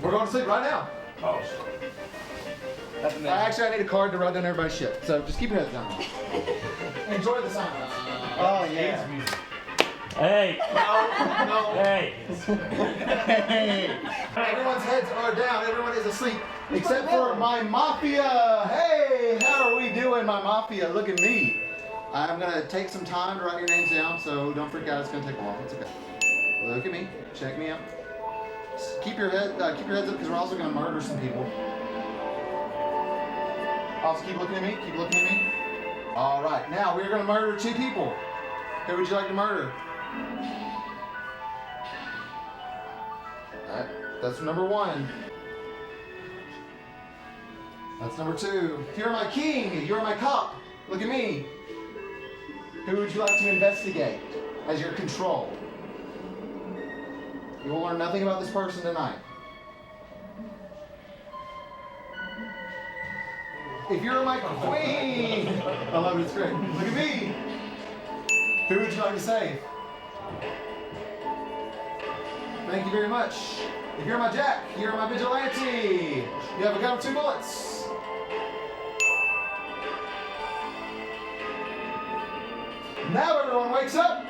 We're going to sleep right now. Oh. Actually, I need a card to write down everybody's shit. So just keep your heads down. Enjoy the silence. Oh yeah. Hey. No. Hey. Hey. Everyone's heads are down. Everyone is asleep except for my Mafia. Hey, how are we doing, my Mafia? Look at me. I'm gonna take some time to write your names down, so don't freak out. It's gonna take a while. It's okay. Look at me. Check me out. Keep your heads up, because we're also gonna murder some people. Also, keep looking at me. Keep looking at me. All right. Now we're gonna murder 2 people. Who would you like to murder? That's number 1. That's number 2. You're my king. You're my cop. Look at me. Who would you like to investigate as your control? You will learn nothing about this person tonight. If you're my queen, I love it. It's great. Look at me. Who would you like to save? Thank you very much. If you're my Jack, you're my vigilante. You have a gun with 2 bullets. Now everyone wakes up.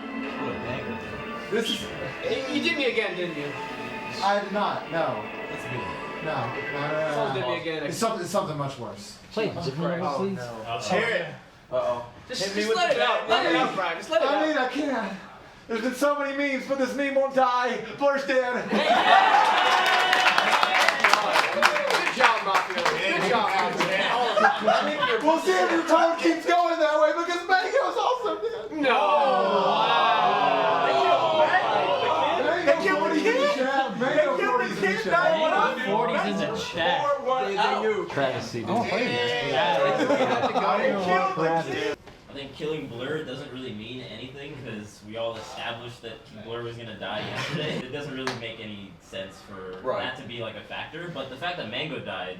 This is. You did me again, didn't you? I did not. No. That's me. No. Someone did me again. It's something much worse. Wait, please. Hear it. Uh-oh. Just let it out. Let it out, Brian. Just let it out. I mean, I can't. There's been so many memes, but this meme won't die. Blur's dead. Good job, Mafia. Good job, Alex. We'll see if your tone keeps going that way because Mango's also dead. No. They killed the kid. Mango 40's in the chat. 40's in the chat. Travesty. Oh, I think killing Blur doesn't really mean anything because we all established that Blur was gonna die yesterday. It doesn't really make any sense for that to be like a factor. But the fact that Mango died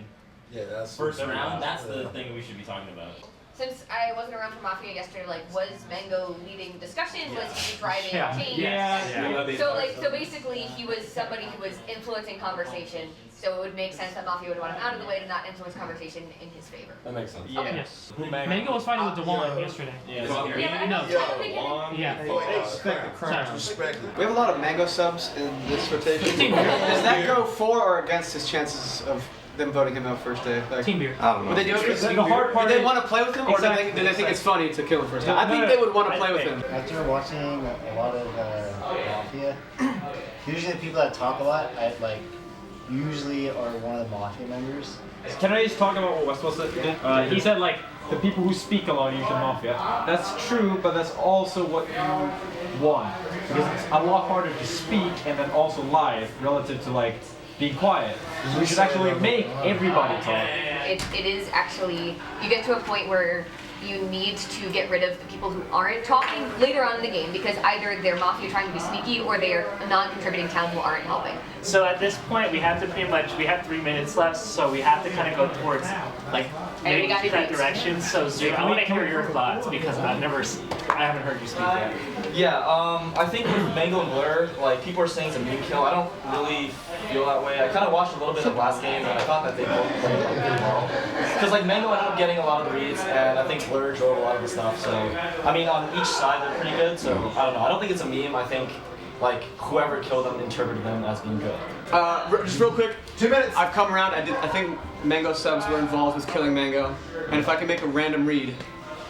first round, that's the thing we should be talking about. Since I wasn't around for Mafia yesterday, like, was Mango leading discussion? Was he driving change? So basically, he was somebody who was influencing conversation. So it would make sense that Mafia would want him out of the way to not influence conversation in his favor. That makes sense. Yeah. Yes. Mango was fighting with DeWan yesterday. Respect the crown. Respect it. We have a lot of Mango subs in this rotation. Does that go for or against his chances of them voting him out first day? Like, Team beer. I don't know. Would they do it because do they want to play with him, or do they think it's funny to kill him first day? I think they would want to play with him. After watching a lot of Mafia, usually the people that talk a lot, usually are one of the Mafia members. Can I just talk about what Waffles said? He said like the people who speak a lot are usually Mafia. That's true, but that's also what you want. Because it's a lot harder to speak and then also lie relative to like being quiet. We should actually make everybody talk. It is actually, you get to a point where you need to get rid of the people who aren't talking later on in the game because either they're Mafia trying to be sneaky or they're a non-contributing town who aren't helping. So at this point, we have to pretty much, we have 3 minutes left, so we have to kind of go towards like maybe that direction. So Zeke, I want to hear your thoughts because I haven't heard you speak yet. Yeah, I think with Mango and Blur, like people are saying it's a meme kill. I don't really feel that way. I kind of watched a little bit of last game and I thought that they both played like really well. Because like Mango ended up getting a lot of the reads and I think Blur drove a lot of the stuff. So I mean, on each side they're pretty good. So I don't know. I don't think it's a meme. I think like whoever killed them interpreted them as being good. Just real quick, 2 minutes. I've come around. I think Mango subs were involved with killing Mango, and if I can make a random read,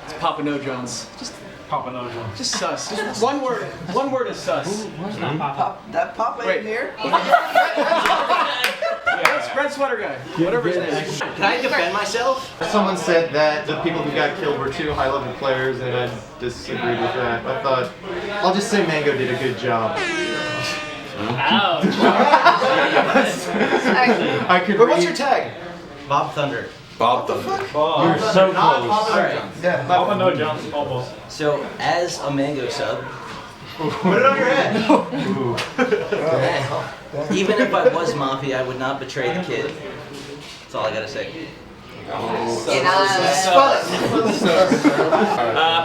it's Papa No Jones. Just Papa No Jones. Just sus. Just one word. One word is sus. Not Papa. That Papa in here? Red sweater guy. Whatever his name is. Can I defend myself? Someone said that the people who got killed were 2 high-level players, and I disagreed with that. I thought, I'll just say Mango did a good job. Ouch. I could But what's your tag? Bob Thunder. Bob the fuck? You're so close. Alright. Papa No Jones, almost. So, as a Mango sub, Put it on your head. even if I was Mafia, I would not betray the kid. That's all I gotta say.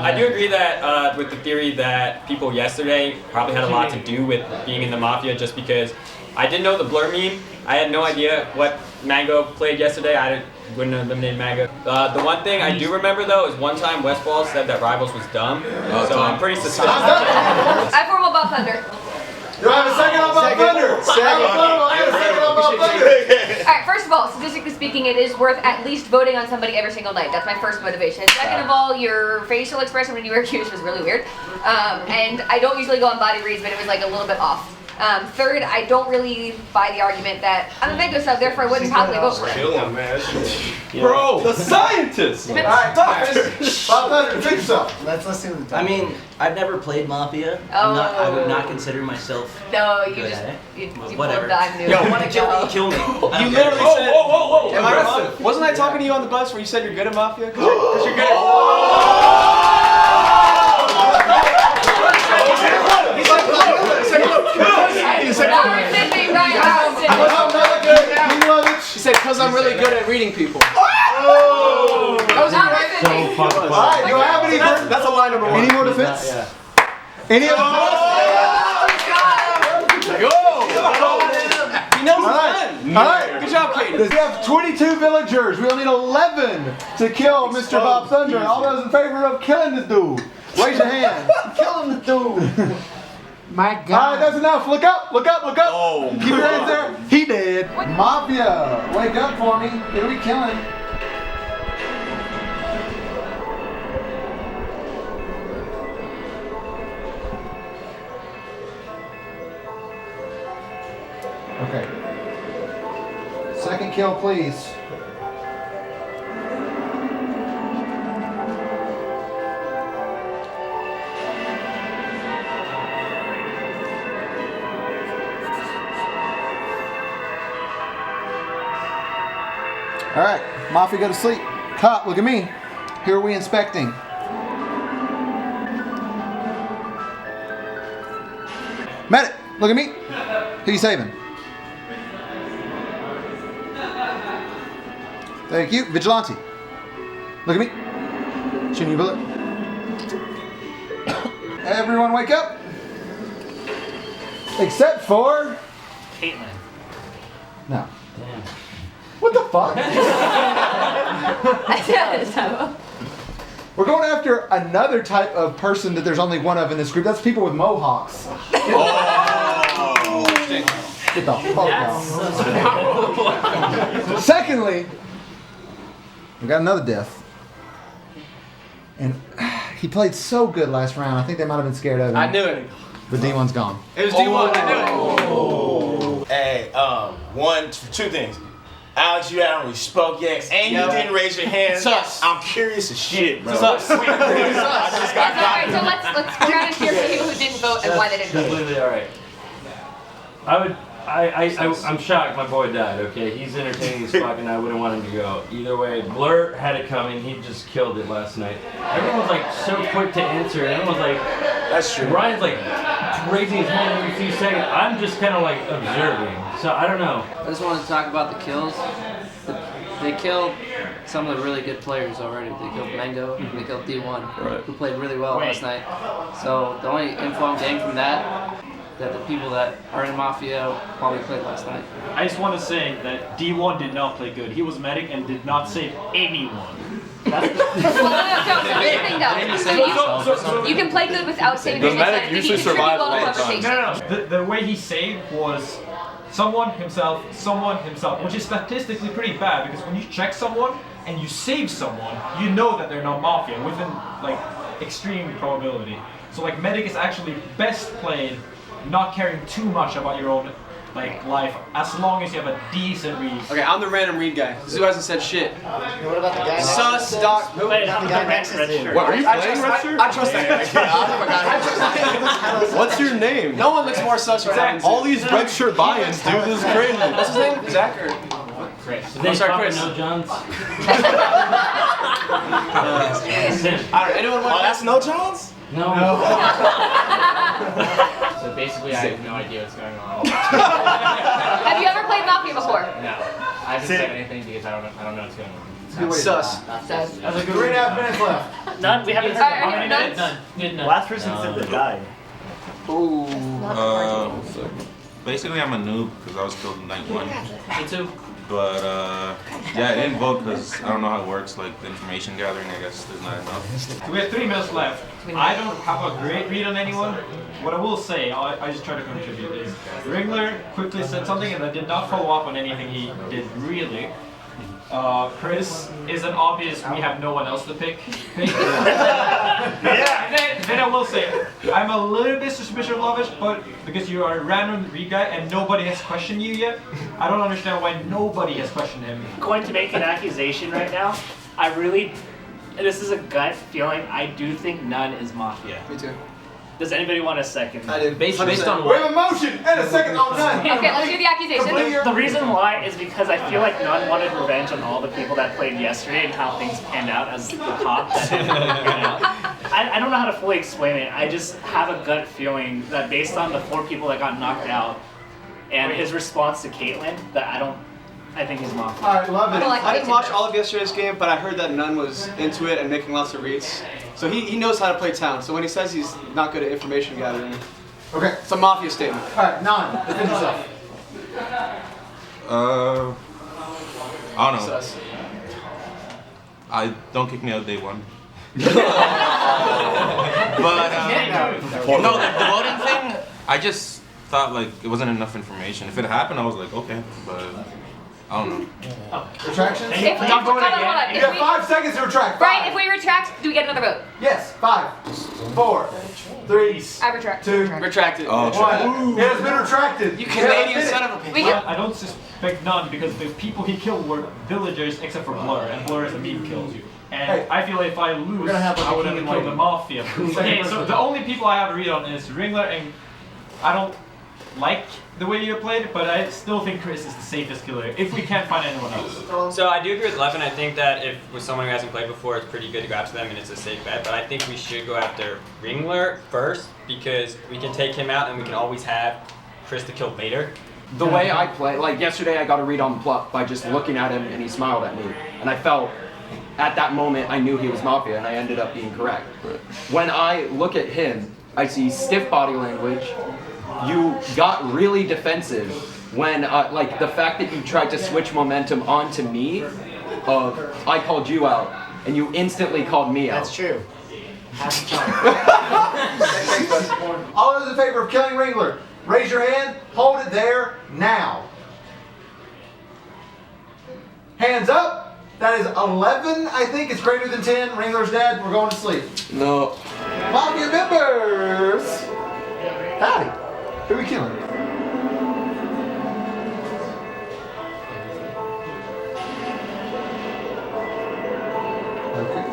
I do agree that with the theory that people yesterday probably had a lot to do with being in the Mafia just because I didn't know the Blur meme. I had no idea what Mango played yesterday. Wouldn't have eliminated Mango. The one thing I do remember though is one time Westball said that Rivals was dumb. So I'm pretty suspicious. I formal Bob Thunder. Do I have a second on Bob Thunder? I have a second on Bob Thunder. Alright, first of all, statistically speaking, it is worth at least voting on somebody every single night. That's my first motivation. Second of all, your facial expression when you were accused was really weird. And I don't usually go on body reads, but it was like a little bit off. Third, I don't really buy the argument that I'm a Mango sub, therefore I wouldn't probably vote for it. Kill him, man. Bro, the scientist! Alright, Bob Thunder, fix yourself. Let's listen to the I mean, I've never played Mafia. I would not consider myself No, you good just, at it. you Whatever. pulled the I'm new. Yo, want to kill me? Kill me. I don't You care. literally said. Whoa! Am I wrong? Wasn't I talking to you on the bus where you said you're good at Mafia? Because you're good at. She said, because I'm really good at reading people. Oh! That was right. Alright, do I have any more? That's a line number one. Any more defense? Any other He knows Alright. Good job, Katie. We have 22 villagers. We'll need 11 to kill Mr. Bob Thunder. All those in favor of killing this dude, raise your hand. Killing the dude. My Alright, God. that's enough. Look up, look up, look up. Oh, keep your hands there. He dead. Mafia, wake up for me. Who are we killing? Okay. Second kill, please. All right, Mafia, go to sleep. Cop, look at me. Who are we inspecting? Medic, look at me. Who you saving? Thank you. Vigilante, look at me. Shooting you a bullet. Everyone wake up. Except for... Caitlin. No. What the fuck? We're going after another type of person that there's only one of in this group. That's people with mohawks. Get the fuck out. Secondly, we got another death. And he played so good last round. I think they might have been scared of him. I knew it. But D1's gone. It was D1. I knew it. Hey, two things. Alex, you haven't really spoke yet, and you didn't raise your hand. Sus. I'm curious as shit, bro. Sus. I just got Alright, so let's go around and hear from people who didn't vote and why they didn't vote. Completely alright. I'm shocked my boy died, okay? He's entertaining as fuck and I wouldn't want him to go. Either way, Blur had it coming, he just killed it last night. Everyone was like so quick to answer, everyone was like, That's true. Ryan's like raising his hand every few seconds. I'm just kind of like observing, so I don't know. I just wanted to talk about the kills. They killed some of the really good players already. They killed Mango, and they killed D1, who played really well last night. So the only info I'm getting from that the people that are in Mafia probably played last night. I just want to say that D1 did not play good. He was medic and did not save anyone. That's the You can play good without saving The yourself. medic You usually can contribute survives well to all the time. conversation. The way he saved was someone himself, which is statistically pretty bad because when you check someone and you save someone, you know that they're not Mafia within like extreme probability. So like medic is actually best played not caring too much about your own like life as long as you have a decent read. Okay, I'm the random read guy. This is who hasn't said shit. What about the guy next Sus, to Doc. Who? Wait, The I'm guy the next to him. What, are you playing Red Shirt? I trust that guy. What's your name? No one looks more sus right now. All these red shirt buy-ins, dude. This is crazy. What's his name? Zach or Chris? I'm sorry, Chris. No Johns. Alright, anyone want that's no Johns? No. So basically, I have no idea what's going on. Have you ever played Mafia before? No, I haven't said anything because I don't know what's going on. Sus. Sus. 3.5 minutes left. None. We haven't heard. Alright, How many none? minutes? None. Good. None. Last person said they died. Ooh. Basically, I'm a noob because I was killed in night 1. Me too. But yeah, I didn't vote because I don't know how it works, like the information gathering. I guess there's not enough. We have 3 minutes left. I don't have a great read on anyone. What I will say, I just try to contribute, is Ringler quickly said something and I did not follow up on anything he did really. Chris is an obvious, we have no one else to pick. Yeah. Then I will say, I'm a little bit suspicious of Lavish, but because you are a random read guy and nobody has questioned you yet, I don't understand why nobody has questioned him. I'm going to make an accusation right now. This is a gut feeling, I do think none is Mafia. Me too. Does anybody want a second? I do. Based on We have a motion and a second on none. Okay, let's do the accusation. The reason why is because I feel like none wanted revenge on all the people that played yesterday and how things panned out as the cop that didn't pan out. I don't know how to fully explain it. I just have a gut feeling that based on the 4 people that got knocked out and his response to Caitlyn, that I think he's Mafia. Alright, love it. I didn't watch all of yesterday's game, but I heard that Nunn was into it and making lots of reads. So he knows how to play town. So when he says he's not good at information gathering, okay, it's a Mafia statement. Alright, Nan, defend yourself. I don't know. Don't kick me out day 1. But no, the voting thing, I just thought like it wasn't enough information. If it happened, I was like, okay, but I don't know. Retractions? Hold on. You have 5 seconds to retract. Brian, if we retract, do we get another vote? Yes, 5, 4, 3, I retract. 2, Retracted. Oh, 1. It has been retracted. You Canadian son of a bitch. I don't suspect none because the people he killed were villagers except for Blur, and Blur is a meme kills you. And Hey, I feel if I lose, gonna have I would have King killed the win. Mafia. Okay, so the only people I have to read on is Ringler, and I don't like the way you played, but I still think Chris is the safest killer if we can't find anyone else. So I do agree with Levin. I think that if with someone who hasn't played before, it's pretty good to go after them and it's a safe bet. But I think we should go after Ringler first because we can take him out and we can always have Chris to kill later. The way I play, like yesterday I got a read on Pluck by just looking at him and he smiled at me. And I felt, at that moment, I knew he was Mafia and I ended up being correct. When I look at him, I see stiff body language. You got really defensive when, like the fact that you tried to switch momentum onto me, I called you out and you instantly called me out. That's true. All those in favor of killing Ringler, raise your hand, hold it there, now. Hands up. That is 11, I think. It's greater than 10. Ringler's dead. We're going to sleep. No. Mafia members! Howdy. Who are we killing? Okay.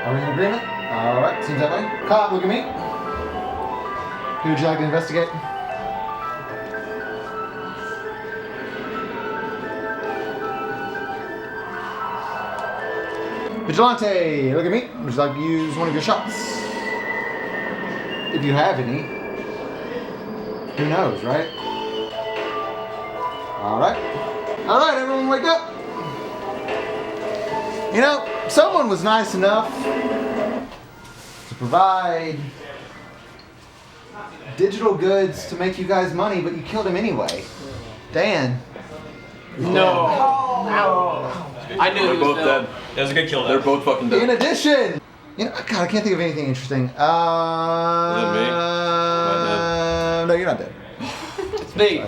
Are we in agreement? Alright, seems that way. Cop, look at me. Who would you like to investigate? Vigilante, look at me. Would you like to use one of your shots? If you have any. Who knows, right? Alright. Alright, everyone wake up. You know, someone was nice enough to provide digital goods to make you guys money, but you killed him anyway. Dan. No. I knew he was both Bill. dead. That was a good kill. They're both fucking dead. In addition, you know, God, I can't think of anything interesting. Is it me? Am I No, you're not dead. It's me.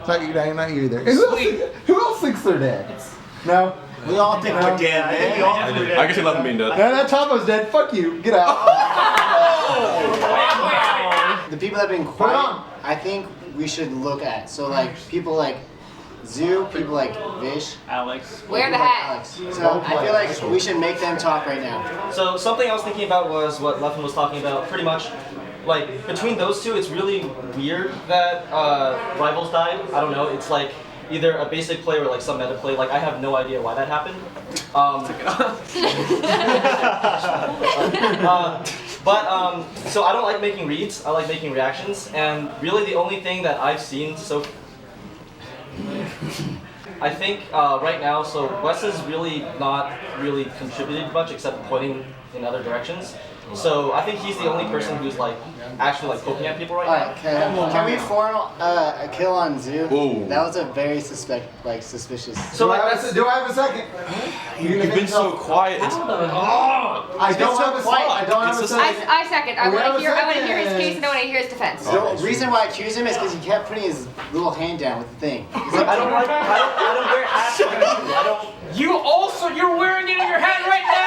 Not you, not you either. Who else thinks they're dead? No. We all think we're dead, man. We all think we're dead. I can see nothing being dead. No, that Topo's dead. Fuck you. Get out. The people that have been quiet, I think we should look at. So like people like Zoo, people like Vish, Alex. Wear the people like hat. Alex. So I feel like we should make them talk right now. So something I was thinking about was what Leffin was talking about. Pretty much, like between those two, it's really weird that Rivals died. I don't know. It's like either a basic play or like some meta play. Like I have no idea why that happened. So I don't like making reads. I like making reactions. And really, the only thing that I've seen so. I think right now, so Wes has really not really contributed much except pointing in other directions. So I think he's the only person who's like actually like poking at people right now. Can we form a kill on Zoo? Ooh. That was a very suspicious. So do, like I have, do I have a second? You've been so quiet. It's, I don't have a second. I don't have a second. I second. I We want have to a hear. I want to second. hear his case and I want to hear his defense. The reason why I accuse him is because he kept putting his little hand down with the thing. He's like, I don't wear hats. I don't. You're wearing it in your hand right now!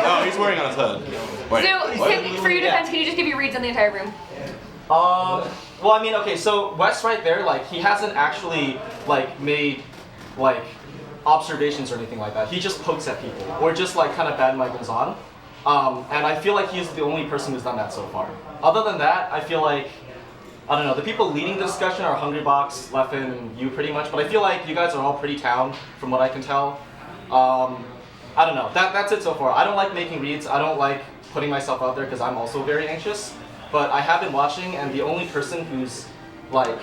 no, he's wearing it on his head. Wait, So, for your defense, can you just give your reads on the entire room? Well, I mean, okay, so Wes right there, like, he hasn't actually, like, made, like, observations or anything like that. He just pokes at people, or just, like, kind of badmouths on. And I feel like he's the only person who's done that so far. Other than that, I feel like, I don't know, the people leading the discussion are Hungrybox, Leffen, and you pretty much, but I feel like you guys are all pretty town, from what I can tell. I don't know, that's it so far. I don't like making reads, I don't like putting myself out there because I'm also very anxious. But I have been watching, and the only person who's like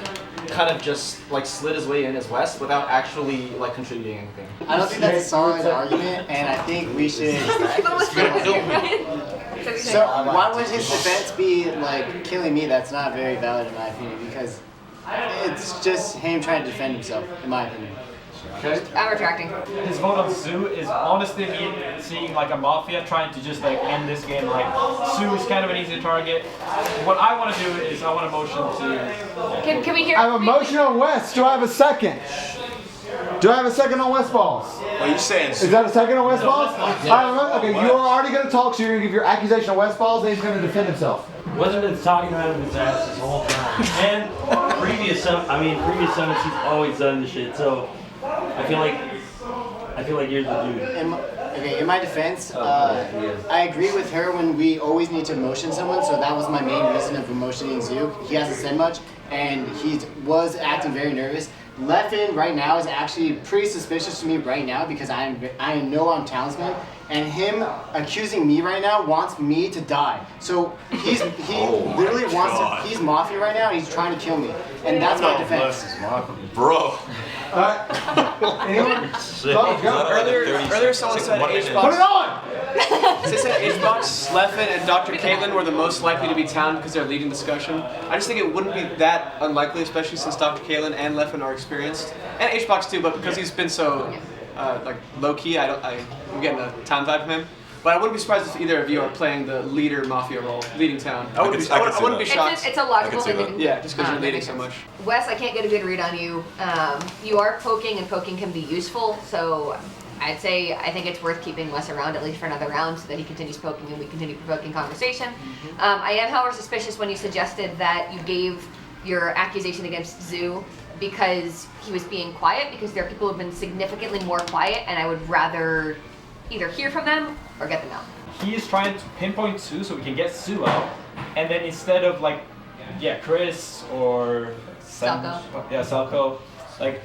kind of just like slid his way in is Wes without actually like contributing anything. I don't think that's a solid argument, and I think we should. So why would his defense be like killing me? That's not very valid in my opinion, because it's just him trying to defend himself, in my opinion. Okay. I'm retracting. His vote on Sue is honestly me seeing like a Mafia trying to just like end this game. Like Sue is kind of an easy target. What I want to do is I want to motion to. Can we hear? I have a motion on West. Do I have a second? Do I have a second on West Balls? What are you saying? Is that a second on West Balls? Okay, you're already going to talk, so you're going to give your accusation on West Balls, and he's going to defend himself. Wasn't been talking out of his ass this whole time. And previous summits, he's always done this shit. So I feel like you're the dude. In my defense, I agree with her when we always need to motion someone, so that was my main reason of motioning Zook. He hasn't said much, and he was acting very nervous. Leffen right now is actually pretty suspicious to me right now because I know I'm townsman, and him accusing me right now wants me to die. So he literally wants to. He's Mafia right now. He's trying to kill me, and that's my defense. Bro. Anyone? Earlier someone said Hbox. Put it on! They said Hbox, Leffen, and Dr. Caitlin were the most likely to be town because they're leading discussion. I just think it wouldn't be that unlikely, especially since Dr. Caitlin and Leffen are experienced, and Hbox too. But because he's been so like low key, I'm getting a town vibe from him. But I wouldn't be surprised if either of you are playing the leader Mafia role, leading town. I wouldn't be shocked. It's a logical thing. Yeah, just because you're leading so much. Wes, I can't get a good read on you. You are poking, and poking can be useful. So I'd say I think it's worth keeping Wes around at least for another round so that he continues poking and we continue provoking conversation. I am, however, suspicious when you suggested that you gave your accusation against Zoo because he was being quiet, because there are people who have been significantly more quiet, and I would rather either hear from them or get them out. He is trying to pinpoint Sue so we can get Sue out, and then instead of like, Chris or Selko, like,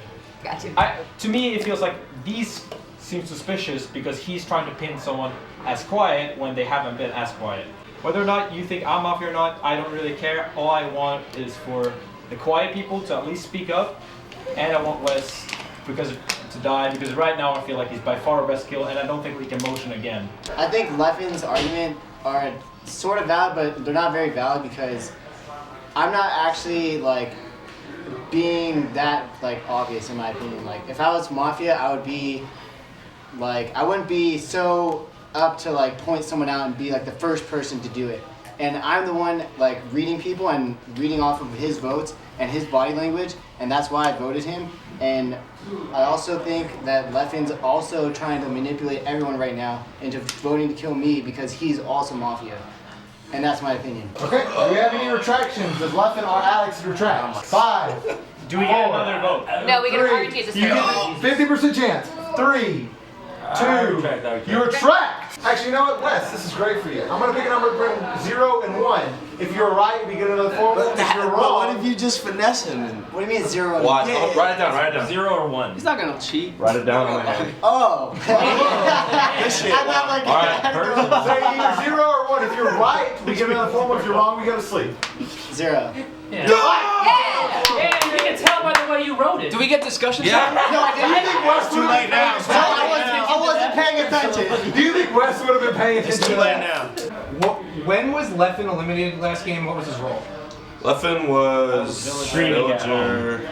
to me it feels like these seem suspicious because he's trying to pin someone as quiet when they haven't been as quiet. Whether or not you think I'm Mafia or not, I don't really care. All I want is for the quiet people to at least speak up, and I want Wes to die, because right now I feel like he's by far our best kill, and I don't think we can motion again. I think Leffen's argument are sort of valid, but they're not very valid because I'm not actually like being that like obvious in my opinion. Like if I was Mafia, I would be like, I wouldn't be so up to like point someone out and be like the first person to do it. And I'm the one like reading people and reading off of his votes and his body language, and that's why I voted him. And I also think that Leffen's also trying to manipulate everyone right now into voting to kill me because he's also Mafia. And that's my opinion. Okay, do we have any retractions? Does Leffen or Alex retract? 5. Do we get another vote? No, we get a 50% chance. 3, 2, you retract! Actually, you know what, Wes, this is great for you. I'm gonna pick a number between 0 and 1. If you're right, we get another 4. If you're wrong, but what if you just finesse him? What do you mean 0 and 1? Why? Yeah. Write it down. 0 or 1. He's not gonna cheat. Write it down on my head. Oh. Good shit. I'm not like Alright, so either 0 or 1. If you're right, we get another 4. If you're wrong, we go to sleep. 0. Yeah, you can tell by the way you wrote it. Do we get discussion? Yeah. No, I didn't. Do you think Wes Too late now. I wasn't paying attention. Do you think Wes Wes would have been paying It's attention too to late that. now. When was Leffen eliminated last game? What was his role? Leffen was Villager.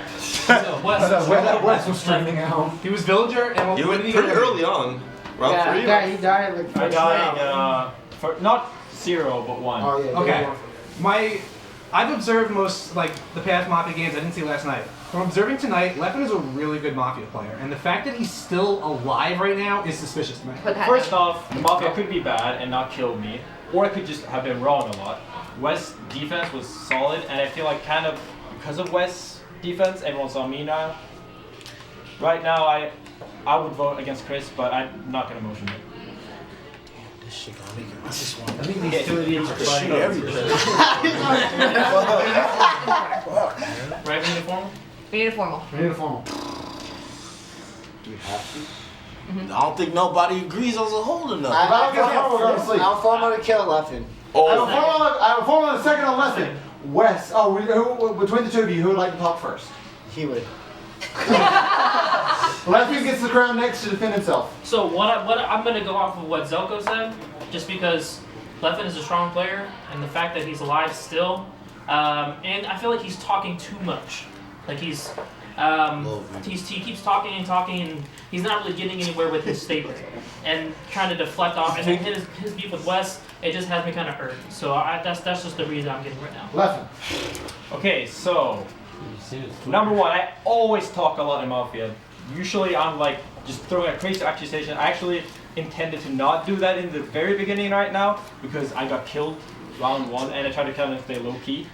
Wes was streaming out. He was Villager, and He when was did he pretty get early on. Round Yeah, 3. he died like I first died round. for not 0 but 1. Oh, yeah, Okay. yeah. I've observed most the past Mafia games. I didn't see last night. From observing tonight, Leffen is a really good Mafia player, and the fact that he's still alive right now is suspicious to me. First off, the Mafia could be bad and not kill me, or I could just have been wrong a lot. West's defense was solid, and I feel like kind of because of West's defense, everyone's on me now. Right now, I would vote against Chris, but I'm not gonna motion it. This shit gonna make it. I just want. I think these two idiots are fighting Right, uniform? We need a formal. We need a formal. Do we have to? I don't think nobody agrees on the whole enough. If I don't get a formal, we're going to sleep. I'm formal to kill Leffen. I have a formal and a second on Leffen. Wes, who, between the two of you, who would like to talk first? He would. Leffen gets the crown next to defend himself. So I'm gonna go off of what Zelko said, just because Leffen is a strong player, and the fact that he's alive still, and I feel like he's talking too much. Like he keeps talking and talking, and he's not really getting anywhere with his statement, and trying to deflect off. And then his beef with Wes, it just has me kind of hurt. So that's just the reason I'm getting right now. Leffen. Okay, so number one, I always talk a lot in Mafia. Usually I'm like just throwing a crazy accusation. I actually intended to not do that in the very beginning right now because I got killed round 1 and I tried to kind of stay low key.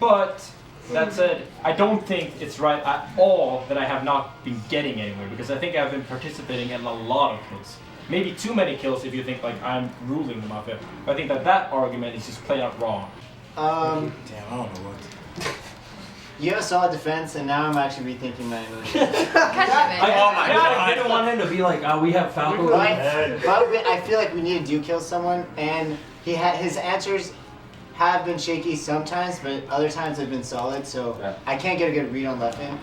But that said, I don't think it's right at all that I have not been getting anywhere because I think I've been participating in a lot of kills. Maybe too many kills if you think like I'm ruling the Mafia. But I think that argument is just plain out wrong. Damn, I don't know what. You have a solid defense, and now I'm actually rethinking my emotions. I didn't want him to be like, we have Falco. But I feel like we need to kill someone, and his answers have been shaky sometimes, but other times have been solid. So I can't get a good read on Leffen.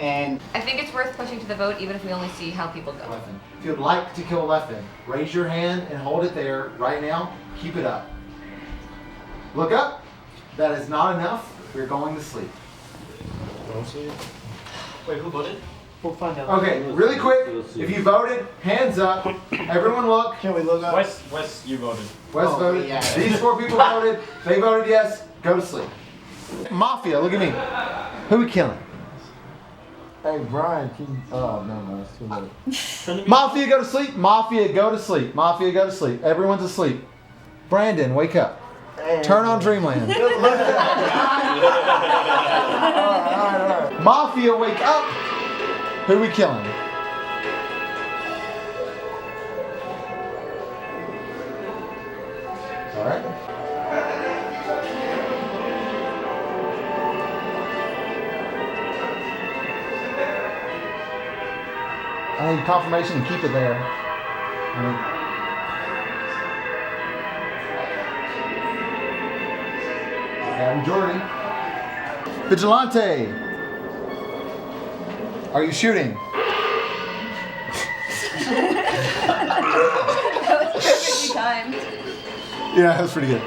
And I think it's worth pushing to the vote, even if we only see how people go. If you'd like to kill Leffen, raise your hand and hold it there right now. Keep it up. Look up. That is not enough. We're going to sleep. Wait, who voted? We'll find out. Okay, really quick. If you voted, hands up. Everyone look. Can we look up? Wes, you voted. Wes voted. Yeah. These 4 people voted. They voted yes. Go to sleep. Mafia, look at me. Who we killing? Hey, Brian, can you... Oh, no, it's too late. Mafia, go to sleep. Mafia, go to sleep. Mafia, go to sleep. Everyone's asleep. Brandon, wake up. Turn on Dreamland. Mafia, wake up. Who we killing? All right. I need confirmation and keep it there. Majority. Vigilante. Are you shooting? That was perfectly timed. Yeah, that was pretty good.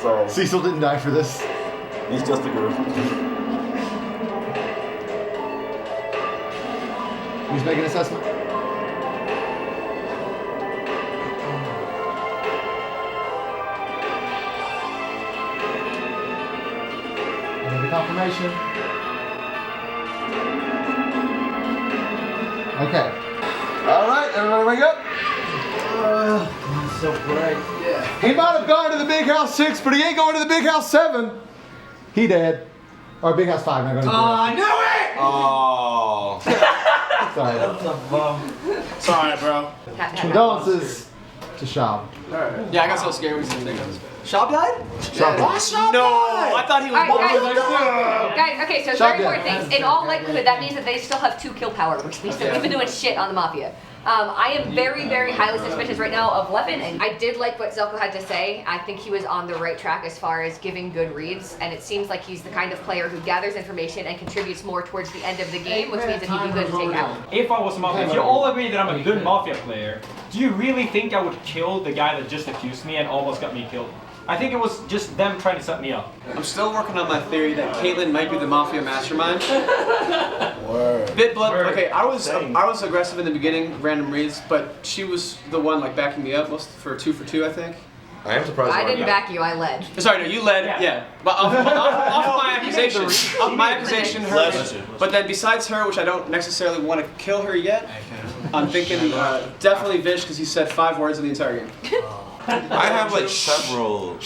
Sorry. Cecil didn't die for this. He's just a girl. Who's making an assessment? Confirmation. Okay. All right, everybody wake up. I'm so bright. Yeah. He might have gone to the Big House 6, but he ain't going to the Big House 7. He dead. Or Big House 5, not going to I knew it! Oh. Sorry. That's a bum. Sorry, bro. Condolences to Shab. Yeah, I got so scared when you said Big House. Shab died? Shab died. No, I thought he was. Guys, okay, so Shotgun. very important things. In all likelihood, that means that they still have 2 kill power, which means that we've been doing shit on the Mafia. I am very, very highly suspicious right now of Leffen, and I did like what Zelko had to say. I think he was on the right track as far as giving good reads, and it seems like he's the kind of player who gathers information and contributes more towards the end of the game, which means that he'd be good to take out. If I was Mafia, if you all agree that I'm a good Mafia player, do you really think I would kill the guy that just accused me and almost got me killed? I think it was just them trying to set me up. I'm still working on my theory that Caitlyn might be the Mafia mastermind. Word. Bit blood. Okay, I was aggressive in the beginning, random reads, but she was the one like backing me up most for 2 for 2, I think. I am surprised. I didn't back you, I led. Sorry, no, you led. Yeah. But off my accusation, her. But then besides her, which I don't necessarily want to kill her yet, I'm thinking definitely Vish because he said 5 words in the entire game. I have like several,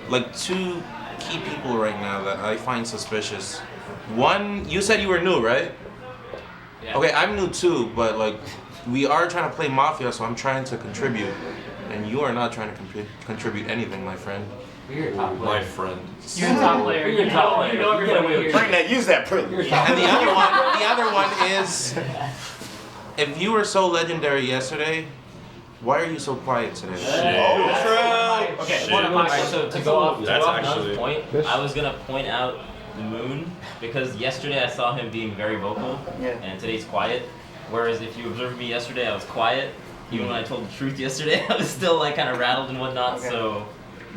like 2 key people right now that I find suspicious. One, you said you were new, right? Yeah. Okay, I'm new too, but like we are trying to play Mafia, so I'm trying to contribute, and you are not trying to contribute anything, my friend. You're a top player. My friend. You're a top player. You know everybody here. Bring that, use that privilege. And the other one is, if you were so legendary yesterday, why are you so quiet today? Okay, Alright, so to go off Nun's point, I was gonna point out the moon because yesterday I saw him being very vocal, and today's quiet. Whereas if you observed me yesterday, I was quiet. Even when I told the truth yesterday, I was still like kind of rattled and whatnot. Okay. So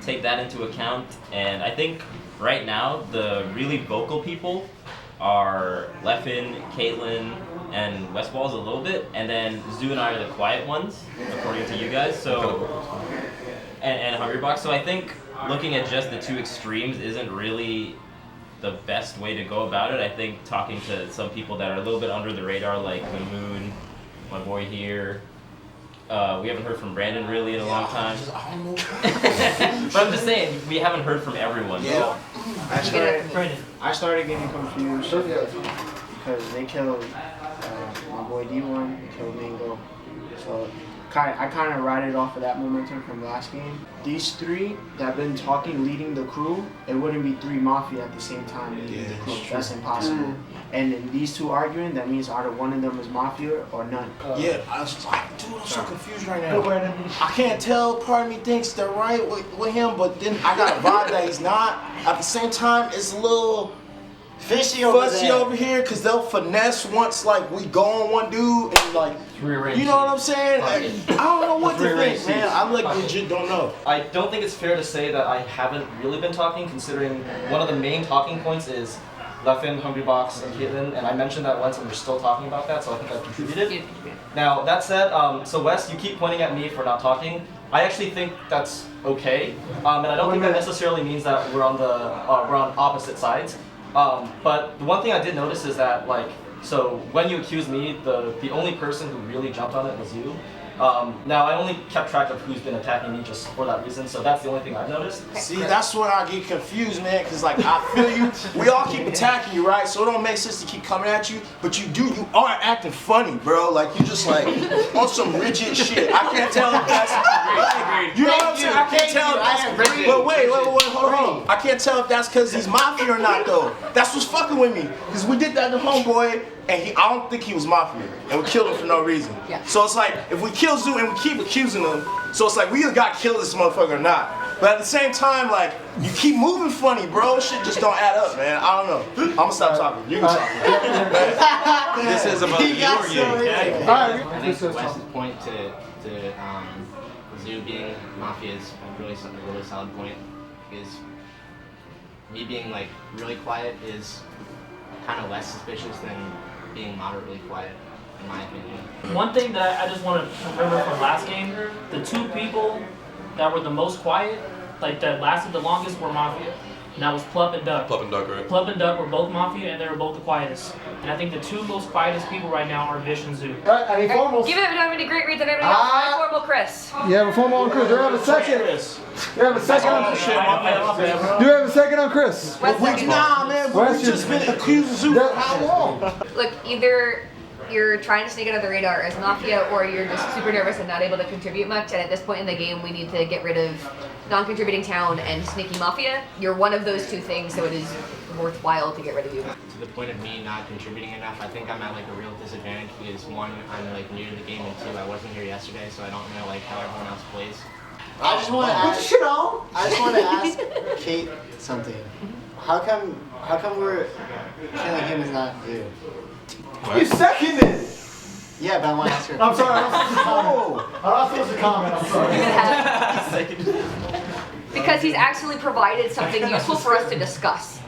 take that into account. And I think right now the really vocal people are Leffen, Caitlyn, and Westwalls a little bit, and then Zoo and I are the quiet ones, according to you guys. So, and Hungrybox. So I think looking at just the 2 extremes isn't really the best way to go about it. I think talking to some people that are a little bit under the radar, like the Moon, my boy here. We haven't heard from Brandon really in a long time. But I'm just saying, we haven't heard from everyone. Yeah. I started getting confused because they killed my boy D1, they killed Mango. So I kind of ride it off of that momentum from last game. These 3 that have been talking, leading the crew, it wouldn't be 3 Mafia at the same time leading the crew. That's impossible. And in these 2 arguing, that means either one of them is Mafia or none. Yeah, I was like, dude, I'm so confused right now. I can't tell. Part of me thinks they're right with him, but then I got a vibe that he's not. At the same time, it's a little fishy over here because they'll finesse once like we go on one dude and like, you know what I'm saying? I don't know what to think, man. I like legit don't know. I don't think it's fair to say that I haven't really been talking, considering one of the main talking points is Leffen, Hungrybox, and Caitlyn, and I mentioned that once and we're still talking about that, so I think I've contributed. Now, that said, so Wes, you keep pointing at me for not talking. I actually think that's okay, and I don't think that necessarily means that we're on opposite sides. But the one thing I did notice is that, like, so when you accused me, the only person who really jumped on it was you. Now, I only kept track of who's been attacking me just for that reason, so that's the only thing I've noticed. See, that's where I get confused, man, because, like, I feel you. We all keep attacking you, right? So it don't make sense to keep coming at you, but you are acting funny, bro. Like, you just, like, on some rigid shit. I can't tell if that's... You know what I'm saying? I can't tell if that's... But wait, hold on. I can't tell if that's because he's Mafia or not, though. That's what's fucking with me, because we did that to Homeboy, and I don't think he was Mafia, and we killed him for no reason. Yeah. So it's like, if we kill Zoo and we keep accusing him, so it's like, we either got killed this motherfucker or not. But at the same time, like, you keep moving funny, bro. Shit just don't add up, man. I don't know. I'm gonna stop talking. You can talk. This is about you or you. I think Wes's point to Zoo being Mafia is a really solid point, because me being like really quiet is kind of less suspicious than being moderately quiet, in my opinion. One thing that I just want to remember from last game, the 2 people that were the most quiet, like that lasted the longest, were Mafia. And that was Plup and Duck. Plup and Duck, right? Plup and Duck were both Mafia, and they were both the quietest. And I think the 2 most quietest people right now are Vish and Zoo. Right, I mean, formals. Give it a great read to everybody else. My formal Chris. Yeah, formal on Chris. Do we have a second? Do we have a second on Chris? Do we have a second on Chris? Nah, man, we've just been accusing Zoo for how long? Look, either you're trying to sneak under the radar as Mafia, or you're just super nervous and not able to contribute much. And at this point in the game, we need to get rid of non-contributing Town and sneaky Mafia. You're one of those two things, so it is worthwhile to get rid of you. To the point of me not contributing enough, I think I'm at like a real disadvantage because one, I'm like new to the game, and two, I wasn't here yesterday, so I don't know like how everyone else plays. I just want to ask. I just want to ask Kate something. How come we're killing him is not you? You seconded. Yeah, but I want to ask her. I'm sorry. I'm not supposed to comment. I'm sorry. Because he's actually provided something useful for us to discuss.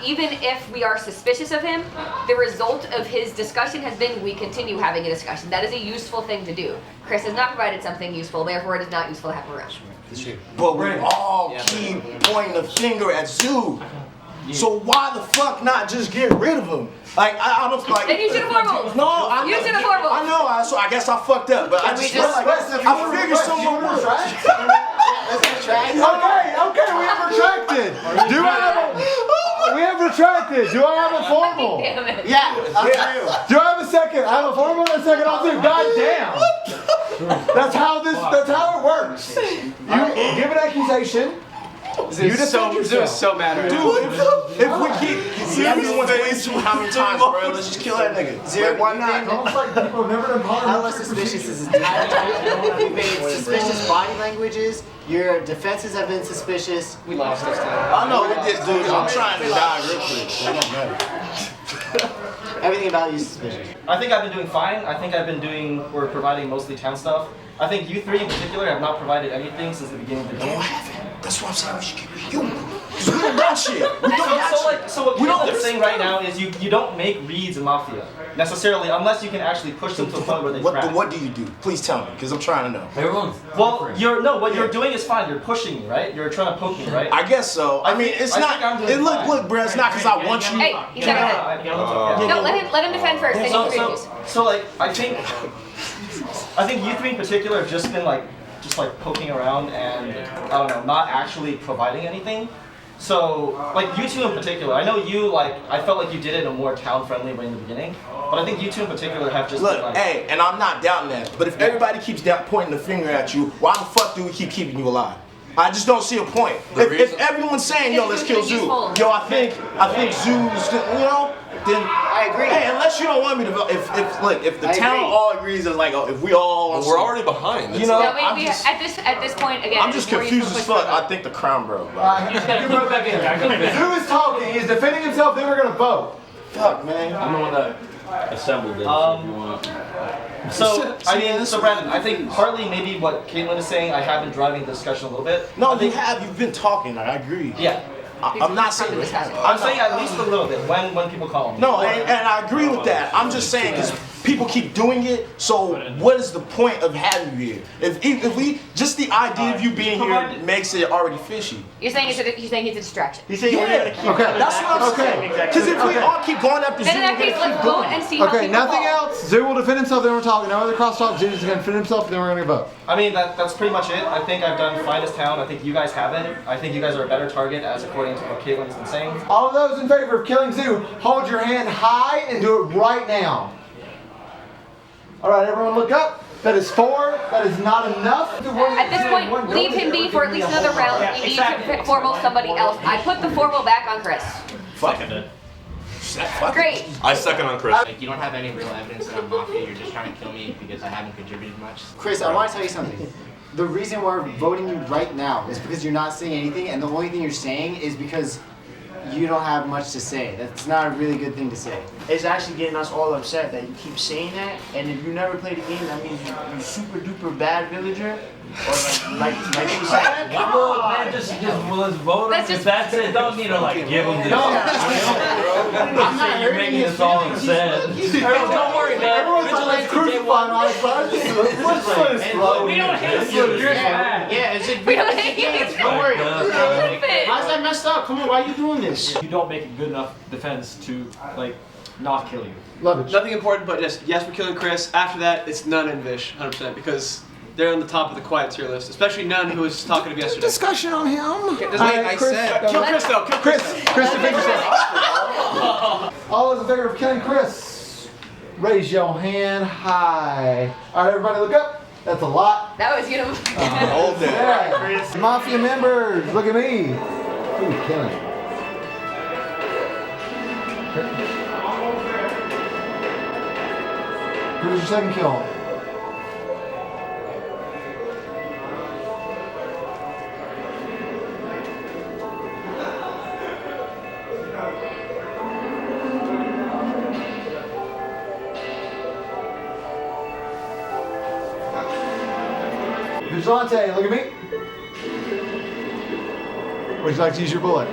Even if we are suspicious of him, the result of his discussion has been we continue having a discussion. That is a useful thing to do. Chris has not provided something useful, therefore it is not useful to have him around. But we all keep pointing the finger at Zoo. So why the fuck not just get rid of him? Like I don't like. Then you should have formal. No, I you should have formal. I know. So I guess I fucked up. But I just I figured someone would. Okay, we have retracted. We have retracted. Do I have a formal? Yeah. Do I have a second? I have a formal and a second. I'll do. God damn. That's how it works. You give an accusation. Zoo is so mad right now. Dude, if we keep everyone's wasting how many times, bro? Let's just kill that nigga. Zero, why not? Almost like people have never done How less suspicious is his entire time? You made suspicious body languages. Your defenses have been suspicious. We lost this time. I know we did, dude. I'm trying to die real quick. Everything about you is suspicious. I think I've been doing fine. I think I've been providing mostly town stuff. I think you three in particular have not provided anything since the beginning of the game. That's what I'm saying. We should get rid of you. Because we don't got shit. We don't got shit. So what I'm saying right now is you don't make reads in Mafia necessarily unless you can actually push them to the point where they crack. What do you do? Please tell me, because I'm trying to know. Well, what you're doing is fine. You're pushing me, right? You're trying to poke me, right? I guess so. I mean, it's not. Look, bro. It's not because I want you. Hey, he's not gonna. No, let him defend first. Then you can so like I think you three in particular have just been just poking around and I don't know, not actually providing anything. So like you two in particular, I know you I felt like you did it in a more town-friendly way in the beginning, but I think you two in particular have just look. been Hey, and I'm not doubting that, but if everybody keeps pointing the finger at you, why the fuck do we keep keeping you alive? I just don't see a point. If everyone's saying, yo, let's kill Zoo, yo, I think Zoo's, then I agree. Hey, unless you don't want me to vote, if the town all agrees as if we all, we're already behind. No, at this point again. I'm just confused as fuck. I think the crown broke. Zoo is talking. He's defending himself. Then we're gonna vote. Fuck, man. I'm the one that assembled this. If you want. So Brandon, I think partly maybe what Caitlin is saying, I have been driving the discussion a little bit. No, you've been talking. I agree. Yeah. I'm not saying this. I'm saying at least a little bit when people call me. No, and I agree with that. I'm just saying because people keep doing it. So what is the point of having you here? If we just the idea of you being here makes it already fishy. You're saying it's a distraction. He's saying Okay. That's what I'm saying. Because if we all keep going after Zoo, Then in that case, let's vote and see how Okay, people nothing fall. else. Zoo will defend himself. Then we're talking. No other crosstalk. Zoo's gonna defend himself. Then we're gonna vote. I mean that's pretty much it. I think I've done fine as town. I think you guys haven't. I think you guys are a better target as according to what Caitlin's been saying. All of those in favor of killing Zoo, hold your hand high and do it right now. All right, everyone look up. That is 4. That is not enough. At this point, leave him be for at least another round. We need to formal somebody else. I put the formal back on Chris. Seconded. Great. I second on Chris. Like you don't have any real evidence that I'm Mafia. You're just trying to kill me because I haven't contributed much. Chris, I want to tell you something. The reason why we're voting you right now is because you're not saying anything, and the only thing you're saying is because you don't have much to say. That's not a really good thing to say. It's actually getting us all upset that you keep saying that, and if you never play the game, that means you're super duper bad villager. Or like you said. Come on, man, just let's vote on it. That's it. Don't need to give them this. I'm not you're making this all upset. Don't worry, man. Everyone's like crucifying on us. We don't hate you. You're bad. Yeah, it's We don't hate you. Don't worry. How's that messed up? Come on, why are you doing this? You don't make a good enough defense to not kill you. Love it. Nothing important, but just yes, we're killing Chris. After that, it's None and Vish, 100%, because they're on the top of the quiet tier list, especially None, who was talking to me yesterday. Discussion on him. Kill Chris though. Kill Chris. Chris defend yourself. All those in favor of killing Chris. raise your hand high. All right, everybody, look up. That's a lot. That was you. Hold it. Mafia members, look at me. Ooh, killing it. Who's your second kill? Vigilante, look at me. Would you like to use your bullet?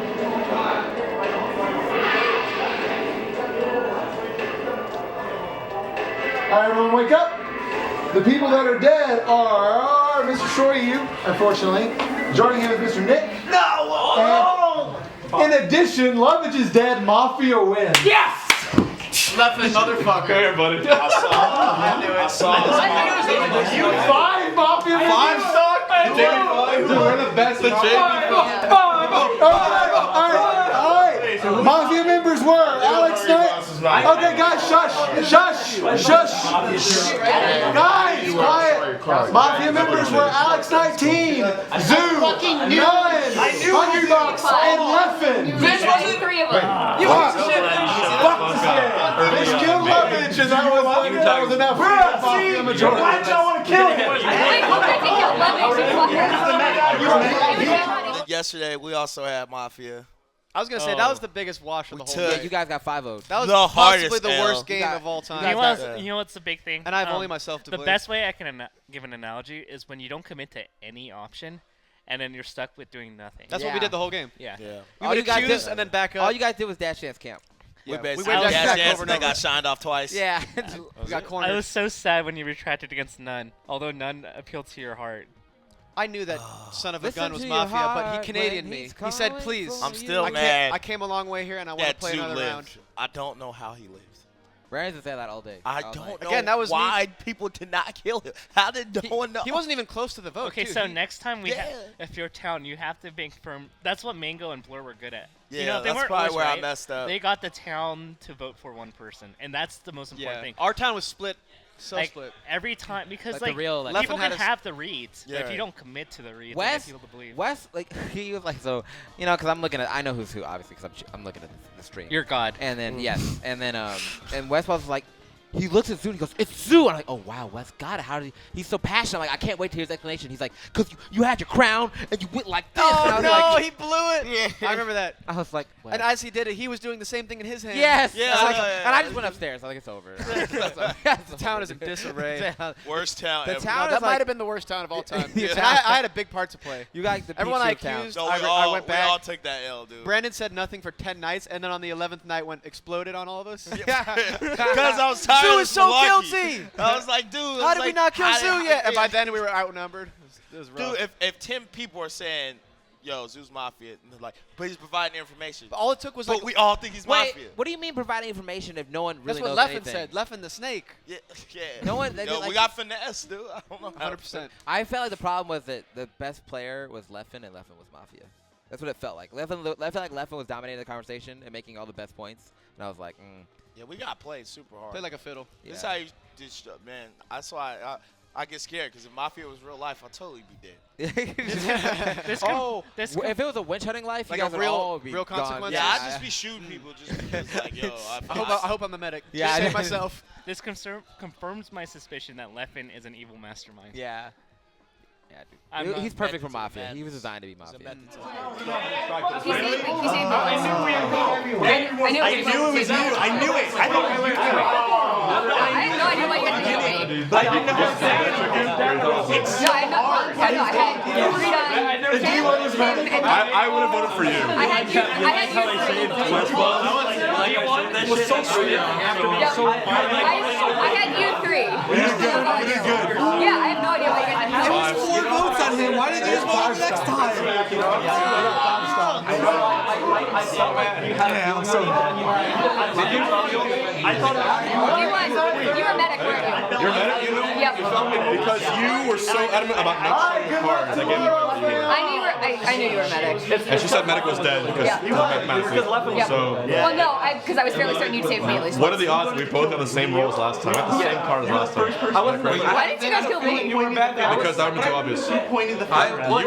All right, everyone wake up. The people that are dead are Mr. Shoryu, unfortunately. Joining him is Mr. Nick. No! And in addition, Lovage is dead. Mafia wins. Yes! Leffen, motherfucker. Here, buddy. I saw it. You five Mafia. Five stock? We're the best. The JP. All right. Mafia members were Alex Knight. Okay, guys, shush. Guys, quiet. Mafia members were Alex 19, Zoo, None, Hungry Box, and Leffen. This wasn't three of them. Fuck this game. They killed Lovage, and that was enough. Mafia majority. Why did y'all want to kill him? Yesterday, we also had Mafia. I was gonna say that was the biggest wash of the whole game. Yeah, you guys got 5 votes. That was The possibly hardest the L. worst game of all time. You know what's the big thing? And I have only myself to The blame. best way I can give an analogy is when you don't commit to any option, and then you're stuck with doing nothing. That's what we did the whole game. Yeah. We would choose and then back up. All you guys did was dash dance camp. We went basically back dash over dance and and they over. got shined off twice. Yeah. We got cornered. I was so sad when you retracted against None, although None appealed to your heart. I knew that son of a Listen gun was to your Mafia, but heart he Canadian when me. he's He said, calling please. for I'm still I mad. I came a long way here and I want to That play Zoo another lived. round. I don't know how he lives. Brandon said that all day. I all don't night. know Again, that was why people did not kill him. How did no one know? He wasn't even close to the vote. Okay, too. so He- next time if you're town, you have to make firm. That's what Mango and Blur were good at. Yeah, You know, if they that's weren't probably always where I right, messed up. They got the town to vote for one person, and that's the most important Yeah, thing. our town was split. So Like, split. every time because Like the real election. people Leffen had can us- have the reads, but Yeah. if you don't commit to the reads, Wes, you get people to believe. Wes, like he was like so, you know, because I'm looking at, I know who's who, obviously, because I'm looking at the stream. You're God. And then yes, and then and Wes was like, he looks at Zoo and he goes, "It's Zoo." I'm like, "Oh wow, Wes got it. How did he?" He's so passionate. I'm like, I can't wait to hear his explanation. He's like, "Cause you had your crown and you went like this." and I Oh was no, like, he blew it. I remember that. I was like, Wes. And as he did it, he was doing the same thing in his hand. Yes. Yeah, I was like, yeah, and I yeah. just went upstairs. I was like, it's over. The town is in disarray. Worst town The ever. town No, is that like- might have been the worst town of all time. The And town- I had a big part to play. You guys, the Everyone I Peach Town. accused, So I went we all back. took that L, dude. Brandon said nothing for 10 nights, and then on the 11th night went exploded on all of us. Because I was tired Zoo of is so Milwaukee. guilty. I was like, dude. How did we not kill Zoo yet? And by then we were outnumbered. It was rough. Dude, if 10 people are saying, yo, Zoo's Mafia, and they're like, but he's providing information. But all it took was But like. we all think he's Wait, Mafia. what do you mean providing information if no one really That's what knows Leffen anything? said. Leffen the snake. Yeah, yeah. No one. they Yo, did, like, we got finesse, dude. I don't know. 100%. I felt like the problem was that the best player was Leffen and Leffen was Mafia. That's what it felt like. I felt like Leffen was dominating the conversation and making all the best points, and I was like, Yeah, we got played super hard. Played like a fiddle. This is how you did stuff, man. That's why I get scared, because if Mafia was real life, I'd totally be dead. if it was a witch hunting life, Like you a guys would real- all be real gone. consequence? Yeah, I'd just be shooting people just because, like, yo, I hope I'm the medic. Yeah, Just I save know. myself. This confirms my suspicion that Leffen is an evil mastermind. Yeah. Yeah, I'm dude. not He's perfect for mad. Mafia. He was designed to be Mafia. I knew it was you. I knew it. I know you knew it. I have no idea what you're thinking. But I didn't know how to say it. No, I had you three. I would have voted for you. I had you three. was so sweet. I had you three. You did good. You did good. Yeah, I have no idea what you're thinking. There was 4 votes on him. Why did you just vote him next time? Yeah, I'm so. You were medic, weren't you? You're medic, you know? Yep. Because you were so adamant about not showing your cards. I gave you I knew you were medic. And she said medic was dead because mathematically. Yep. So. Well, no, because I was fairly certain you'd save me at least. What are the odds that we both have the same rolls last time? I got the same card as last time. Why didn't you guys kill me? Because that would be too obvious. You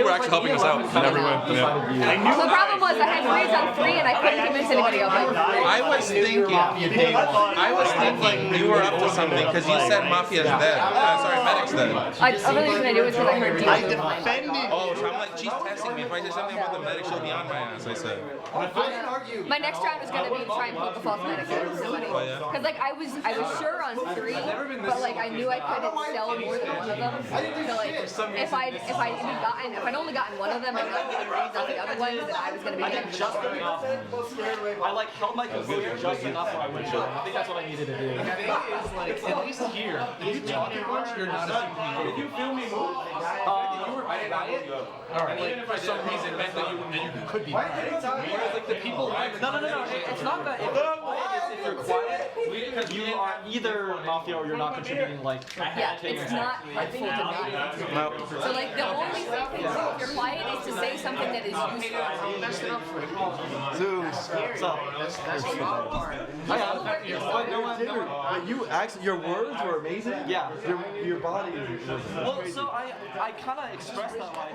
were actually helping us out in every way. Yeah. The problem was I had threes on 3 and I couldn't convince anybody of it. I was thinking you were up to something because you said Mafia's dead. Sorry, Medic's dead. I really reason I knew it was because I heard Deal through the line. Oh, so I'm like, she's testing me. If I say something about the Medic, she'll be on my ass, I said. My next round was going to be to try and poke a false medic to somebody. Because like I was sure on 3, but like I knew I couldn't sell more than one of them. So like if I'd only gotten one of them and not given reads on the other ones, then I was going to be getting just enough. I like held my composure just enough where I went shot. I think that's what I needed to do. The thing is, like, at least here, if you talk too much, you're not a superhero. If you feel me move, you were quiet, and like, for some reason, meant that you could be. Whereas, like, the people like... No. It's not that if you're quiet, because you are either Mafia or you're not contributing, like... Yeah, it's not helpful to not contribute. So like, the only thing to do if you're quiet is to say something that is useful. Zeus. What's up? But you actually, your words were amazing. Yeah. Your body was Well, so I kind of expressed that way.